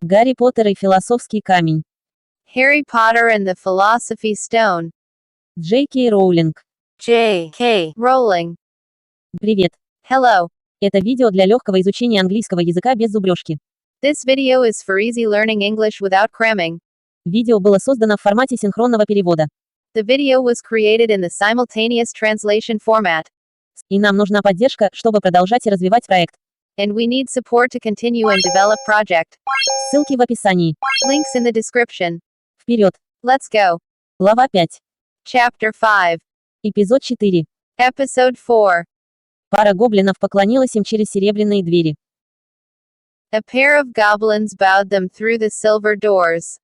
Гарри Поттер и Философский камень. Harry Potter and the Philosophy Stone. Джей Кей Роулинг. J.K. Rowling. Привет. Hello. Это видео для легкого изучения английского языка без зубрежки. This video is for easy learning English without cramming. Видео было создано в формате синхронного перевода. The video was created in the simultaneous translation format. И нам нужна поддержка, чтобы продолжать и развивать проект. And we need support to continue and develop project. Ссылки в описании. Links in the description. Вперед. Let's go. Глава 5. Chapter 5. Эпизод 4. Episode 4. Пара гоблинов поклонилась им через серебряные двери. A pair of goblins bowed them through the silver doors.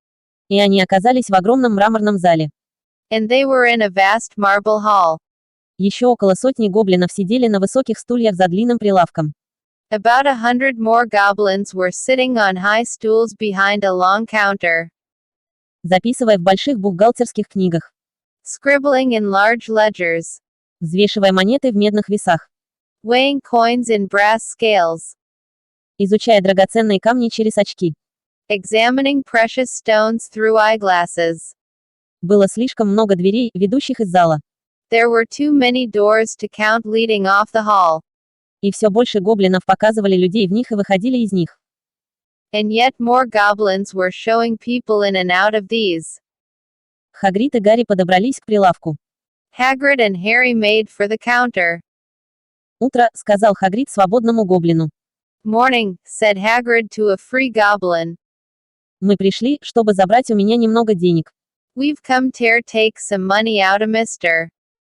И они оказались в огромном мраморном зале. And they were in a vast marble hall. Еще около сотни гоблинов сидели на высоких стульях за длинным прилавком. About 100 more goblins were sitting on high stools behind a long counter. Записывая в больших бухгалтерских книгах. Scribbling in large ledgers. Взвешивая монеты в медных весах. Weighing coins in brass scales. Изучая драгоценные камни через очки. Examining precious stones through eyeglasses. Было слишком много дверей, ведущих из зала. There were too many doors to count leading off the hall. И все больше гоблинов показывали людей в них и выходили из них. And yet more goblins were showing people in and out of these. Хагрид и Гарри подобрались к прилавку. Hagrid and Harry made for the counter. «Утро», — сказал Хагрид свободному гоблину. Morning, said Hagrid to a free goblin. «Мы пришли, чтобы забрать у меня немного денег». We've come to take some money out of Mr.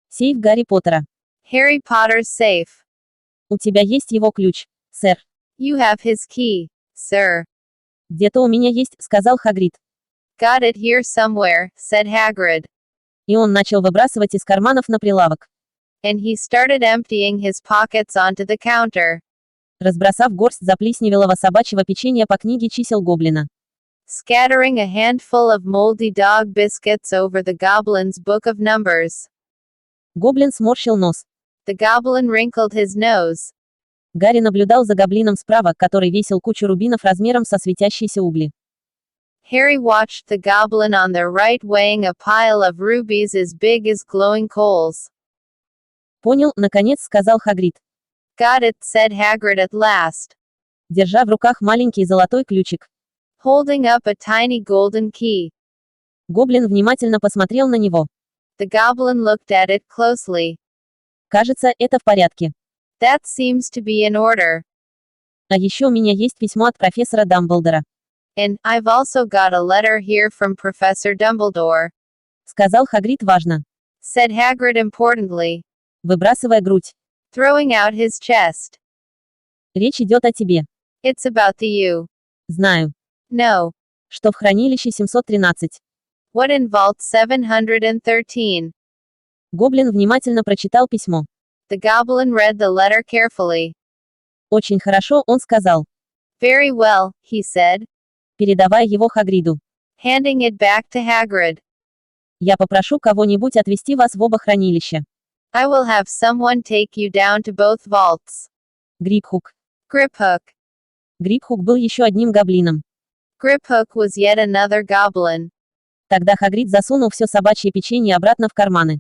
Сейф Гарри Поттера. Harry Potter's safe. У тебя есть его ключ, сэр. You have his key, sir. Где-то у меня есть, сказал Хагрид. Got it here somewhere, said Hagrid. И он начал выбрасывать из карманов на прилавок. And he started emptying his pockets onto the counter. Разбросав горсть заплесневелого собачьего печенья по книге чисел гоблина. Scattering a handful of moldy dog biscuits over the goblin's book of numbers. Гоблин сморщил нос. The goblin wrinkled his nose. Гарри наблюдал за гоблином справа, который весил кучу рубинов размером со светящиеся угли. Harry watched the goblin on the right weighing a pile of rubies as big as glowing coals. Понял, наконец сказал Хагрид. Got it, said Hagrid at last. Держа в руках маленький золотой ключик. Holding up a tiny golden key. Гоблин внимательно посмотрел на него. The goblin looked at it closely. Кажется, это в порядке. That seems to be in order. А еще у меня есть письмо от профессора Дамблдора. And I've also got a letter here from Professor Dumbledore. Сказал Хагрид важно. Said Hagrid importantly. Выбрасывая грудь. Throwing out his chest. Речь идет о тебе. It's about the you. Знаю. No. Что в хранилище 713. What in Vault 713? Гоблин внимательно прочитал письмо. The goblin read the letter carefully. Очень хорошо, он сказал. Very well, he said. Передавая его Хагриду. Handing it back to Hagrid. Я попрошу кого-нибудь отвезти вас в оба хранилища. I will have someone take you down to both vaults. Грипхук. Griphook. Грипхук был еще одним гоблином. Griphook was yet another goblin. Тогда Хагрид засунул все собачье печенье обратно в карманы.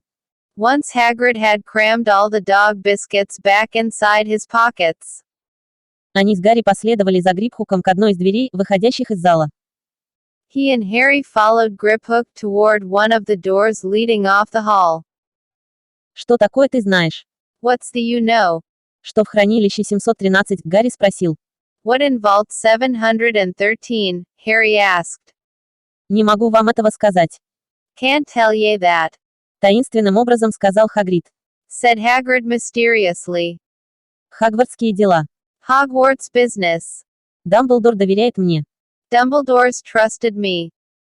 Once Hagrid had crammed all the dog biscuits back inside his pockets. Они с Гарри последовали за Грипхуком к одной из дверей, выходящих из зала. He and Harry followed Griphook toward one of the doors leading off the hall. Что такое ты знаешь? What's the you know? Что в хранилище 713, Гарри спросил. What in Vault 713? Harry asked. Не могу вам этого сказать. Can't tell ye that. Таинственным образом сказал Хагрид. Said Hagrid mysteriously. Хагвардские дела. Hogwarts business. Дамблдор доверяет мне. Dumbledore's trusted me.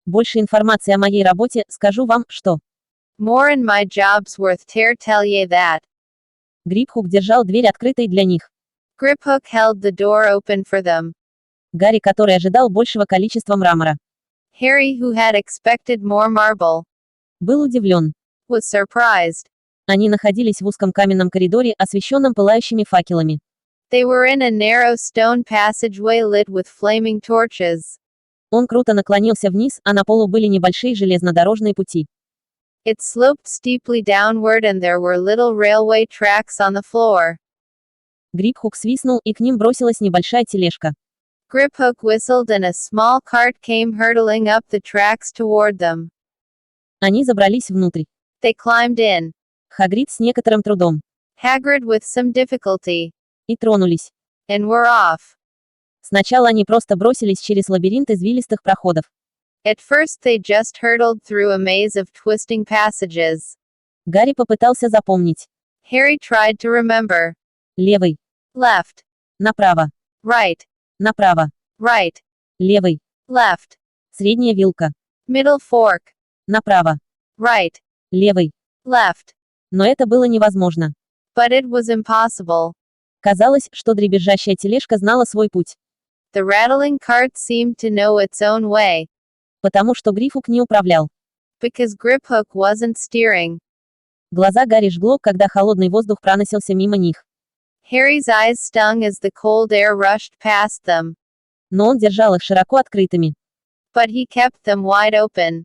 Больше информации о моей работе, скажу вам, что. More in my job's worth tell ye that. Грипхук держал дверь открытой для них. Griphook held the door open for them. Гарри, который ожидал большего количества мрамора. Harry, who had expected more marble, Был удивлен. was surprised. Они находились в узком каменном коридоре, освещенном пылающими факелами. They were in a narrow stone passageway lit with flaming torches. Он круто наклонился вниз, а на полу были небольшие железнодорожные пути. It sloped steeply downward and there were little railway tracks on the floor. Грибхук свистнул, и к ним бросилась небольшая тележка. Griphook whistled and a small cart came hurtling up the tracks toward them. Они забрались внутрь. They climbed in. Хагрид с некоторым трудом. Hagrid with some difficulty. И тронулись. And were off. Сначала они просто бросились через лабиринт извилистых проходов. At first they just hurtled through a maze of twisting passages. Гарри попытался запомнить. Harry tried to remember. Левый. Left. Направо. Right. Направо. Right. Левый. Left. Средняя вилка. Middle fork. Направо. Right. Левый. Left. Но это было невозможно. But it was impossible. Казалось, что дребезжащая тележка знала свой путь. The rattling cart seemed to know its own way. Потому что Грифук не управлял. Because Griphook wasn't steering. Глаза Гарри жгло, когда холодный воздух проносился мимо них. Harry's eyes stung as the cold air rushed past them. Но он держал их широко открытыми. But he kept them wide open.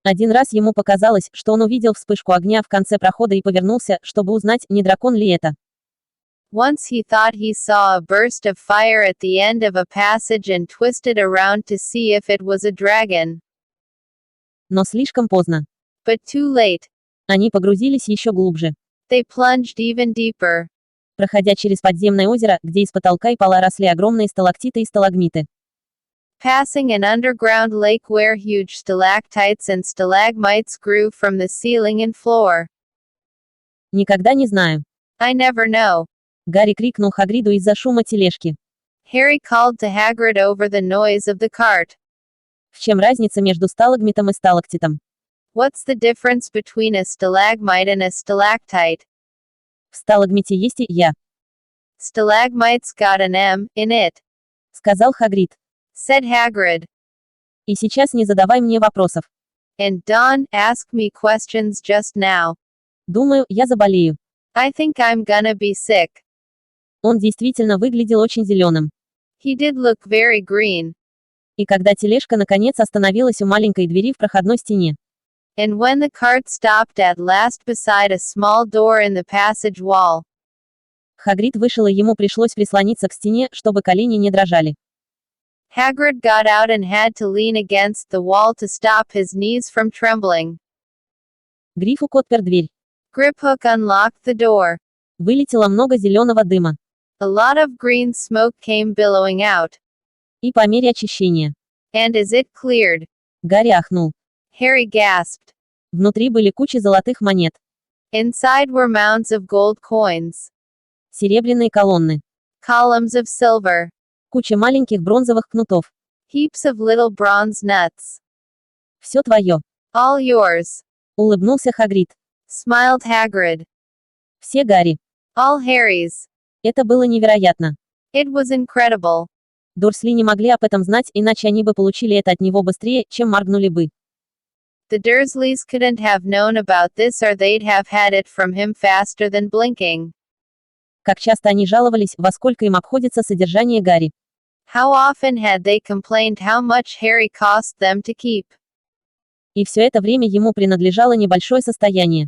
Один раз ему показалось, что он увидел вспышку огня в конце прохода и повернулся, чтобы узнать, не дракон ли это. Once he thought he saw a burst of fire at the end of a passage and twisted around to see if it was a dragon. Но слишком поздно. But too late. Они погрузились еще глубже. They plunged even deeper. Проходя через подземное озеро, где из потолка и пола росли огромные сталактиты и сталагмиты. Passing an underground lake where huge stalactites and stalagmites grew from the ceiling and floor. Никогда не знаю. I never know. Гарри крикнул Хагриду из-за шума тележки. Harry called to Hagrid over the noise of the cart. В чем разница между сталагмитом и сталактитом? What's the difference between a stalagmite and a stalactite? В сталагмите есть и я, Stalagmites got an M in it, сказал Хагрид. said Hagrid. И сейчас не задавай мне вопросов. And don't ask me questions just now. Думаю, я заболею. I think I'm gonna be sick. Он действительно выглядел очень зеленым. He did look very green. И когда тележка наконец остановилась у маленькой двери в проходной стене, And when the cart stopped at last beside a small door in the passage wall, Хагрид вышел, и ему пришлось прислониться к стене, чтобы колени не дрожали. Hagrid got out and had to lean against the wall to stop his knees from trembling. Грифук отпер дверь. Griphook unlocked the door. Вылетело много зеленого дыма. A lot of green smoke came billowing out. И по мере очищения. And as it cleared, Гарри ахнул. Harry gasped. Внутри были кучи золотых монет. Inside were mounds of gold coins. Серебряные колонны. Columns of silver. Куча маленьких бронзовых кнутов. Heaps of little bronze nuts. Все твое. All yours. Улыбнулся Хагрид. Smiled Hagrid. Все Гарри. All Harry's. Это было невероятно. It was incredible. Дурсли не могли об этом знать, иначе они бы получили это от него быстрее, чем моргнули бы. The Dursleys couldn't have known about this or they'd have had it from him faster than blinking. Как часто они жаловались, во сколько им обходится содержание Гарри. How often had they complained how much Harry cost them to keep? И все это время ему принадлежало небольшое состояние.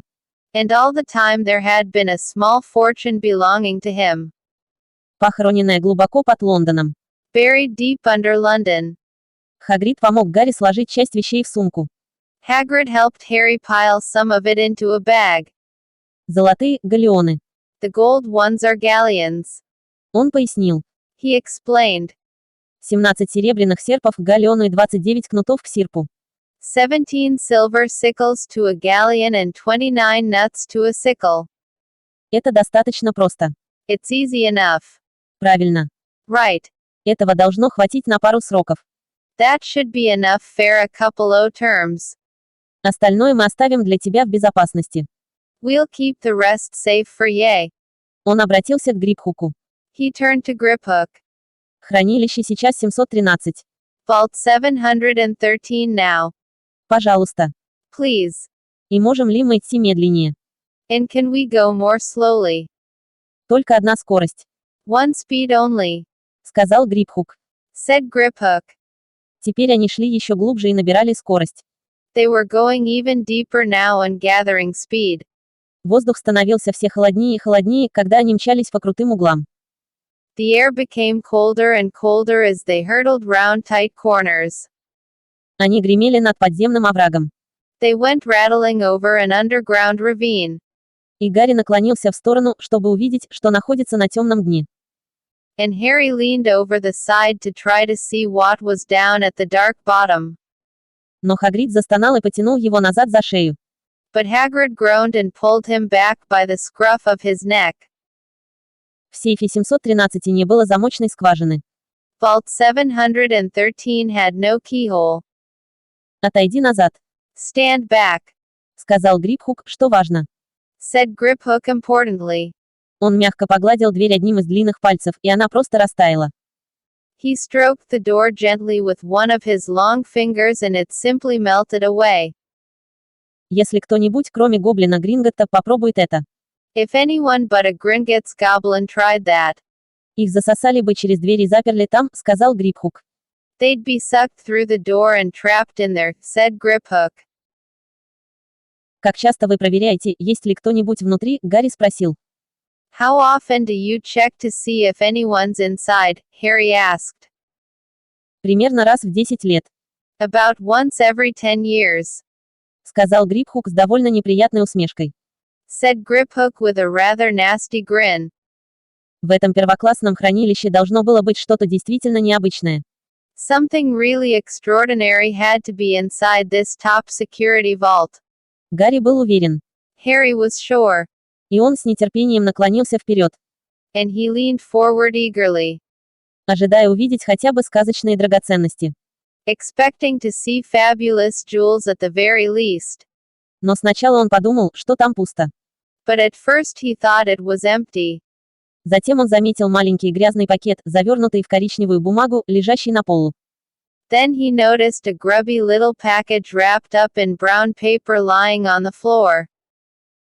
And all the time there had been a small fortune belonging to him. Похороненное глубоко под Лондоном. Buried deep under London. Хагрид помог Гарри сложить часть вещей в сумку. Hagrid helped Harry pile some of it into a bag. Золотые галеоны. The gold ones are galleons. Он пояснил. He explained. 17 серебряных серпов к галеону и 29 кнутов к сирпу. 17 silver sickles to a galleon and 29 nuts to a sickle. Это достаточно просто. It's easy enough. Правильно. Right. Этого должно хватить на пару сроков. That should be enough for a couple of terms. Остальное мы оставим для тебя в безопасности. We'll keep the rest safe for ye. Он обратился к Грибхуку. He turned to Griphook. Хранилище сейчас 713. Vault 713 now. Пожалуйста. Please. И можем ли мы идти медленнее? And can we go more slowly? Только одна скорость. One speed only, Сказал Грибхук. said Griphook. Теперь они шли еще глубже и набирали скорость. They were going even deeper now and gathering speed. Воздух становился все холоднее и холоднее, когда они мчались по крутым углам. The air became colder and colder as they hurtled round tight corners. Они гремели над подземным оврагом. They went rattling over an underground ravine. И Гарри наклонился в сторону, чтобы увидеть, что находится на темном дне. And Harry leaned over the side to try to see what was down at the dark bottom. Но Хагрид застонал и потянул его назад за шею. But Hagrid groaned and pulled him back by the scruff of his neck. В сейфе 713 не было замочной скважины. Vault 713 had no keyhole. «Отойди назад», Stand back, сказал Грипхук, что важно. said Griphook importantly. Он мягко погладил дверь одним из длинных пальцев, и она просто растаяла. He stroked the door gently with one of his long fingers and it simply melted away. Если кто-нибудь, кроме гоблина Гринготта, попробует это, If anyone but a Gringotts goblin tried that, их засосали бы через дверь и заперли там, сказал Грипхук. they'd be sucked through the door and trapped in there, said Griphook. Как часто вы проверяете, есть ли кто-нибудь внутри? Гарри спросил. How often do you check to see if anyone's inside? Harry asked. Примерно раз в 10 лет, About once every 10 years, сказал Грипхук с довольно неприятной усмешкой. said Griphook with a rather nasty grin. В этом первоклассном хранилище должно было быть что-то действительно необычное. Something really extraordinary had to be inside this top security vault. Гарри был уверен. Harry was sure. И он с нетерпением наклонился вперед, And he leaned forward eagerly, ожидая увидеть хотя бы сказочные драгоценности. expecting to see fabulous jewels at the very least. Но сначала он подумал, что там пусто. But at first he thought it was empty. Затем он заметил маленький грязный пакет, завернутый в коричневую бумагу, лежащий на полу. Then he noticed a grubby little package wrapped up in brown paper lying on the floor.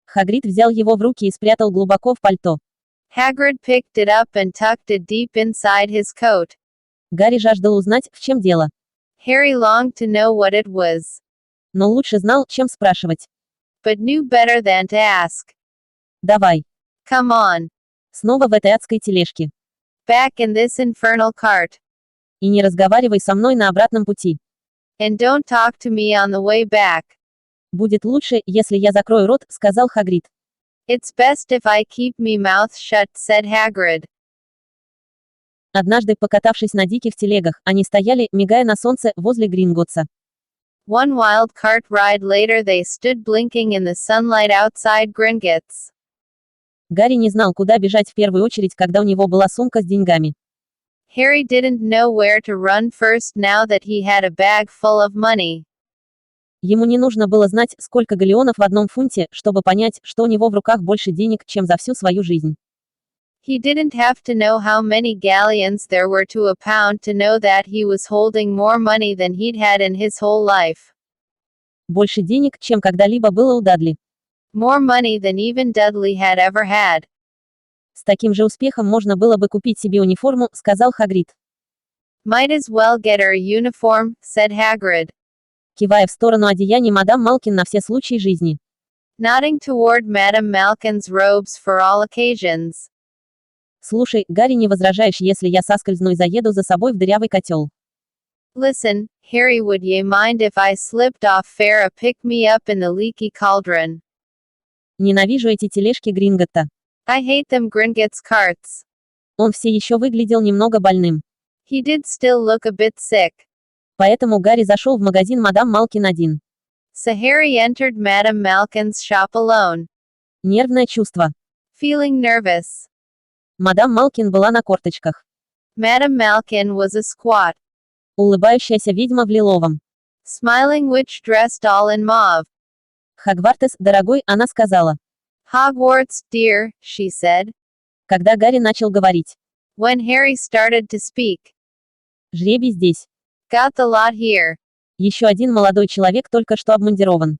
Хагрид взял его в руки и спрятал глубоко в пальто. Hagrid picked it up and tucked it deep inside his coat. Гарри жаждал узнать, в чем дело. Harry longed to know what it was, Но лучше знал, чем спрашивать. but knew better than to ask. Давай. Come on. Снова в этой адской тележке. Back in this infernal cart. И не разговаривай со мной на обратном пути. And don't talk to me on the way back. Будет лучше, если я закрою рот, сказал Хагрид. It's best if I keep me mouth shut, said Hagrid. Однажды, покатавшись на диких телегах, они стояли, мигая на солнце, возле Гринготтса. One wild cart ride later they stood blinking in the sunlight outside Gringotts. Гарри не знал, куда бежать в первую очередь, когда у него была сумка с деньгами. Harry didn't know where to run first now that he had a bag full of money. Ему не нужно было знать, сколько галеонов в одном фунте, чтобы понять, что у него в руках больше денег, чем за всю свою жизнь. He didn't have to know how many galleons there were to a pound to know that he was holding more money than he'd had in his whole life. Больше денег, чем когда-либо было у Дадли. More money than even Dudley had ever had. С таким же успехом можно было бы купить себе униформу, сказал Хагрид, Might as well get her a uniform, said Hagrid, кивая в сторону одеяний мадам Малкин на все случаи жизни. nodding toward Madame Malkin's robes for all occasions. Слушай, Гарри, не возражаешь, если я соскользну и заеду за собой в дырявый котел? Listen, Harry, would ye mind if I slipped off fair a pick-me-up in the leaky cauldron? Ненавижу эти тележки Гринготта. I hate them Gringotts carts. Он все еще выглядел немного больным. He did still look a bit sick. Поэтому Гарри зашел в магазин мадам Малкин один. So Harry entered Madame Malkin's shop alone. Нервное чувство. Feeling nervous. Мадам Малкин была на корточках. Madame Malkin was a squat. Улыбающаяся ведьма в лиловом. Smiling witch dressed all in mauve. Хогвартес, дорогой, она сказала. Hogwarts, dear, she said. Когда Гарри начал говорить. When Harry started to speak. Жребий здесь. Got the lot here. Еще один молодой человек только что обмундирован.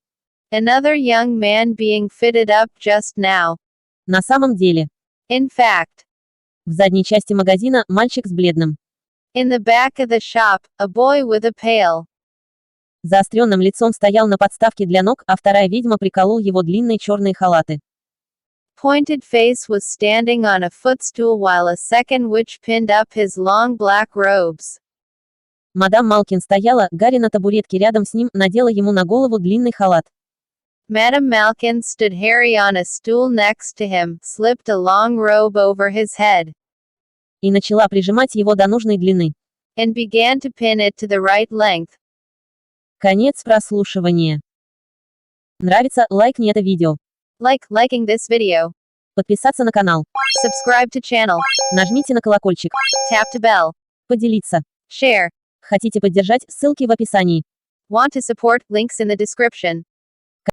Another young man being fitted up just now. На самом деле. In fact. В задней части магазина, мальчик с бледным In the back of the shop, a boy with a pail. Заостренным лицом стоял на подставке для ног, а вторая ведьма приколол его длинные черные халаты. Pointed face was standing on a footstool while a second witch pinned up his long black robes. Мадам Малкин стояла, Гарри на табуретке рядом с ним, надела ему на голову длинный халат. Madame Malkin stood Harry on a stool next to him, slipped a long robe over his head, И начала прижимать его до нужной длины. and began to pin it to the right length. Конец прослушивания. Нравится? Лайкни это видео. Liking this video. Подписаться на канал. Subscribe to channel. Нажмите на колокольчик. Tap to bell. Поделиться. Share. Хотите поддержать? Ссылки в описании. Want to support? Links in the description.